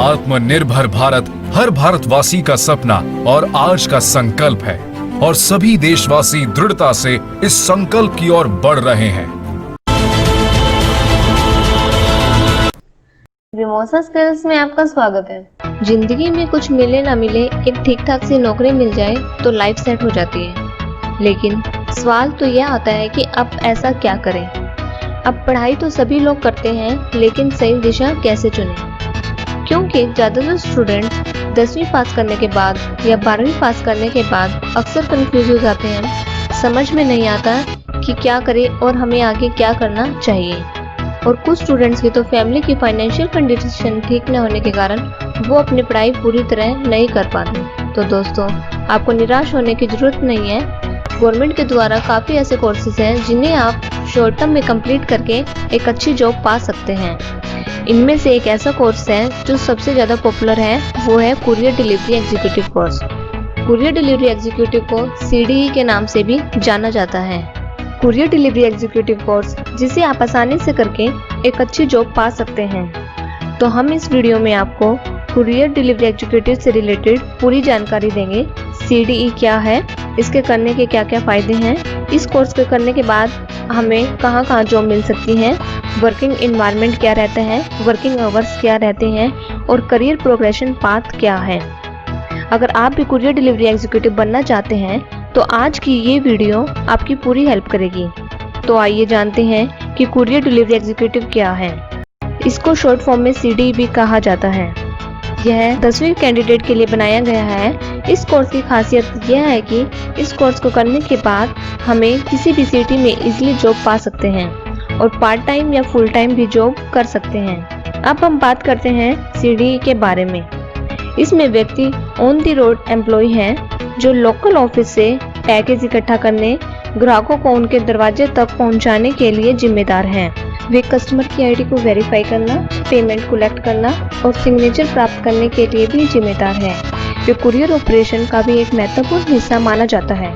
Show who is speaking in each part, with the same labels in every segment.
Speaker 1: आत्मनिर्भर भारत हर भारतवासी का सपना और आज का संकल्प है और सभी देशवासी दृढ़ता से इस संकल्प की ओर बढ़ रहे हैं।
Speaker 2: विमोसा स्किल्स में आपका स्वागत है।
Speaker 3: जिंदगी में कुछ मिले ना मिले, एक ठीक ठाक सी नौकरी मिल जाए तो लाइफ सेट हो जाती है। लेकिन सवाल तो यह आता है कि अब ऐसा क्या करें। अब पढ़ाई तो सभी लोग करते हैं, लेकिन सही दिशा कैसे चुनें? क्योंकि ज़्यादातर स्टूडेंट 10वीं पास करने के बाद या 12वीं पास करने के बाद अक्सर कंफ्यूज हो जाते हैं। समझ में नहीं आता कि क्या करें और हमें आगे क्या करना चाहिए। और कुछ स्टूडेंट्स की तो फैमिली की फाइनेंशियल कंडीशन ठीक न होने के कारण वो अपनी पढ़ाई पूरी तरह नहीं कर पाते। तो दोस्तों, आपको निराश होने की जरूरत नहीं है। गवर्नमेंट के द्वारा काफ़ी ऐसे कोर्सेज हैं जिन्हें आप शॉर्ट टर्म में कंप्लीट करके एक अच्छी जॉब पा सकते हैं। इनमें से एक ऐसा कोर्स है जो सबसे ज़्यादा पॉपुलर है, वो है courier delivery executive course. Courier delivery executive को CDE के नाम से भी जाना जाता है। कुरियर डिलीवरी एग्जीक्यूटिव कोर्स जिसे आप आसानी से करके एक अच्छी जॉब पा सकते हैं। तो हम इस वीडियो में आपको कुरियर डिलीवरी एग्जीक्यूटिव से रिलेटेड पूरी जानकारी देंगे। CDE क्या है, इसके करने के क्या क्या फ़ायदे हैं, इस कोर्स के करने के बाद हमें कहाँ कहाँ जॉब मिल सकती है, वर्किंग इन्वायरमेंट क्या रहता है, वर्किंग आवर्स क्या रहते हैं और करियर प्रोग्रेशन पाथ क्या है। अगर आप भी कुरियर डिलीवरी एग्जीक्यूटिव बनना चाहते हैं तो आज की ये वीडियो आपकी पूरी हेल्प करेगी। तो आइए जानते हैं कि कुरियर डिलीवरी एग्जीक्यूटिव क्या है। इसको शॉर्ट फॉर्म में CDE भी कहा जाता है। यह 10वीं कैंडिडेट के लिए बनाया गया है। इस कोर्स की खासियत यह है कि इस कोर्स को करने के बाद हमें किसी भी सिटी में इजीली जॉब पा सकते हैं और पार्ट टाइम या फुल टाइम भी जॉब कर सकते हैं। अब हम बात करते हैं CDE के बारे में। इसमें व्यक्ति ऑन द रोड एम्प्लॉय हैं जो लोकल ऑफिस से पैकेज इकट्ठा करने, ग्राहकों को उनके दरवाजे तक पहुंचाने के लिए जिम्मेदार हैं। वे कस्टमर की ID को वेरीफाई करना, पेमेंट कलेक्ट करना और सिग्नेचर प्राप्त करने के लिए भी जिम्मेदार है। वे कुरियर ऑपरेशन का भी एक महत्वपूर्ण हिस्सा माना जाता है।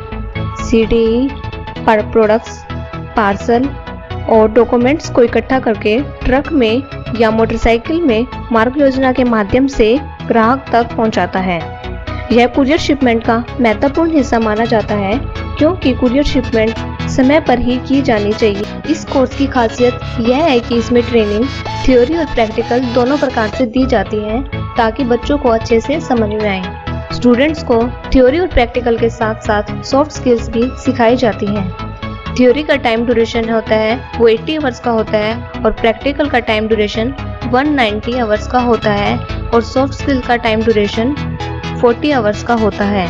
Speaker 3: CDE प्रोडक्ट्स, पार्सल और डॉक्यूमेंट्स को इकट्ठा करके ट्रक में या मोटरसाइकिल में मार्ग योजना के माध्यम से ग्राहक तक पहुंचाता है। यह कुरियर शिपमेंट का महत्वपूर्ण हिस्सा माना जाता है क्योंकि कुरियर शिपमेंट समय पर ही की जानी चाहिए। इस कोर्स की खासियत यह है कि इसमें ट्रेनिंग थ्योरी और प्रैक्टिकल दोनों प्रकार से दी जाती है ताकि बच्चों को अच्छे से समझ में आए। स्टूडेंट्स को थ्योरी और प्रैक्टिकल के साथ साथ सॉफ्ट स्किल्स भी सिखाई जाती हैं। थ्योरी का टाइम ड्यूरेशन होता है वो 80 आवर्स का होता है और प्रैक्टिकल का टाइम ड्यूरेशन 190 आवर्स का होता है और सॉफ्ट स्किल का टाइम ड्यूरेशन 40 आवर्स का होता है।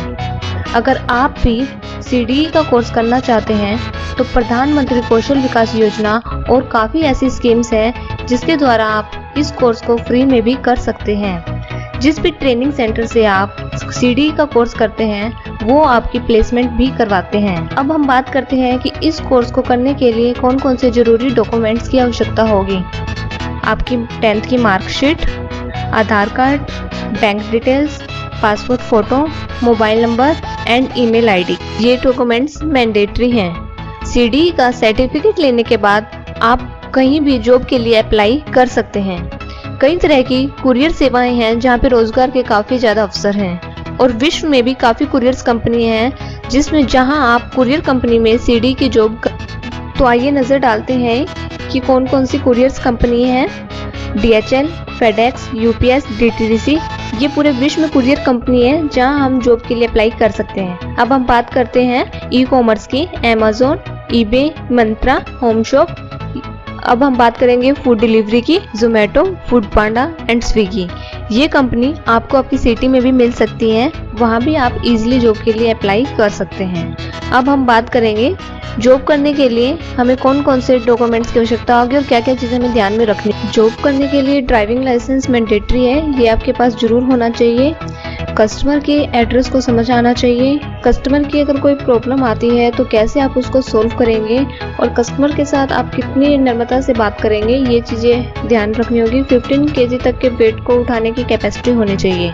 Speaker 3: अगर आप भी CDE का कोर्स करना चाहते हैं तो प्रधानमंत्री कौशल विकास योजना और काफ़ी ऐसी स्कीम्स हैं जिसके द्वारा आप इस कोर्स को फ्री में भी कर सकते हैं। जिस भी ट्रेनिंग सेंटर से आप CDE का कोर्स करते हैं वो आपकी प्लेसमेंट भी करवाते हैं। अब हम बात करते हैं कि इस कोर्स को करने के लिए कौन कौन से जरूरी डॉक्यूमेंट्स की आवश्यकता होगी। आपकी 10th की marksheet, Aadhaar card, bank details, passport photo, mobile number and email ID, ये डॉक्यूमेंट्स मैंडेटरी हैं। CDE का सर्टिफिकेट लेने के बाद आप कहीं भी जॉब के लिए अप्लाई कर सकते हैं। कई तरह की कुरियर सेवाएं हैं जहां पे रोजगार के काफ़ी ज़्यादा अवसर हैं और विश्व में भी काफ़ी कुरियर्स कंपनी हैं जिसमें जहां आप कुरियर कंपनी में CDE की जॉब तो आइए नज़र डालते हैं कि कौन कौन सी कुरियर्स कंपनी हैं। DHL, FedEx, UPS, DTDC, ये पूरे विश्व में कुरियर कंपनी है जहां हम जॉब के लिए अप्लाई कर सकते हैं। अब हम बात करते हैं ई-कॉमर्स की। Amazon, eBay, Myntra, home shop. अब हम बात करेंगे फूड डिलीवरी की। Zomato, food Panda and Swiggy. ये कंपनी आपको आपकी सिटी में भी मिल सकती है, वहाँ भी आप इजीली जॉब के लिए अप्लाई कर सकते हैं। अब हम बात करेंगे जॉब करने के लिए हमें कौन कौन से डॉक्यूमेंट्स की आवश्यकता होगी और क्या क्या चीज़ें हमें ध्यान में रखनी। जॉब करने के लिए ड्राइविंग लाइसेंस मैंडेटरी है, ये आपके पास जरूर होना चाहिए। कस्टमर के एड्रेस को समझ आना चाहिए। कस्टमर की अगर कोई प्रॉब्लम आती है तो कैसे आप उसको सोल्व करेंगे और कस्टमर के साथ आप कितनी नम्रता से बात करेंगे, ये चीज़ें ध्यान रखनी होगी। 15 kg तक के वेट को उठाने की कैपेसिटी होनी चाहिए।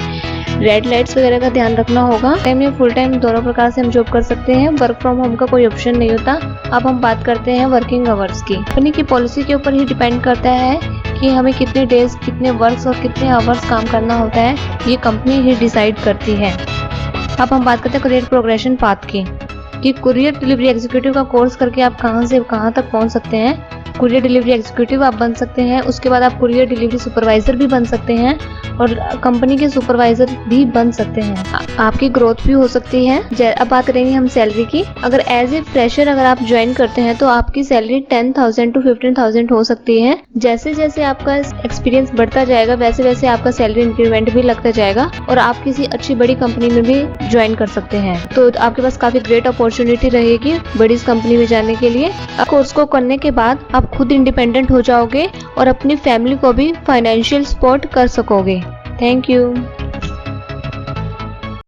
Speaker 3: रेड लाइट्स वगैरह का ध्यान रखना होगा। टाइम या फुल टाइम दोनों प्रकार से हम जॉब कर सकते हैं। वर्क फ्रॉम होम का कोई ऑप्शन नहीं होता। अब हम बात करते हैं वर्किंग आवर्स की। कंपनी की पॉलिसी के ऊपर ही डिपेंड करता है कि कि हमें कितने डेज, कितने वर्क्स और कितने आवर्स काम करना होता है, ये कंपनी ही डिसाइड करती है। अब हम बात करते हैं करियर प्रोग्रेशन पाथ की, कि कुरियर डिलीवरी एग्जीक्यूटिव का कोर्स करके आप कहां से कहां तक पहुंच सकते हैं। कुरियर डिलीवरी एग्जीक्यूटिव आप बन सकते हैं, उसके बाद आप कुरियर डिलीवरी सुपरवाइजर भी बन सकते हैं और कंपनी के सुपरवाइजर भी बन सकते हैं। आपकी ग्रोथ भी हो सकती है। अब बात करेंगे हम सैलरी की। अगर एज ए फ्रेशर अगर आप ज्वाइन करते हैं तो आपकी सैलरी 10,000 to 15,000 हो सकती है। जैसे जैसे आपका एक्सपीरियंस बढ़ता जाएगा वैसे वैसे आपका सैलरी इंक्रीमेंट भी लगता जाएगा और आप किसी अच्छी बड़ी कंपनी में भी ज्वाइन कर सकते हैं। तो आपके पास काफी ग्रेट अपॉर्चुनिटी रहेगी बड़ी कंपनी में जाने के लिए। कोर्स को करने के बाद आप खुद इंडिपेंडेंट हो जाओगे और अपनी फैमिली को भी फाइनेंशियल सपोर्ट कर सकोगे। Thank you.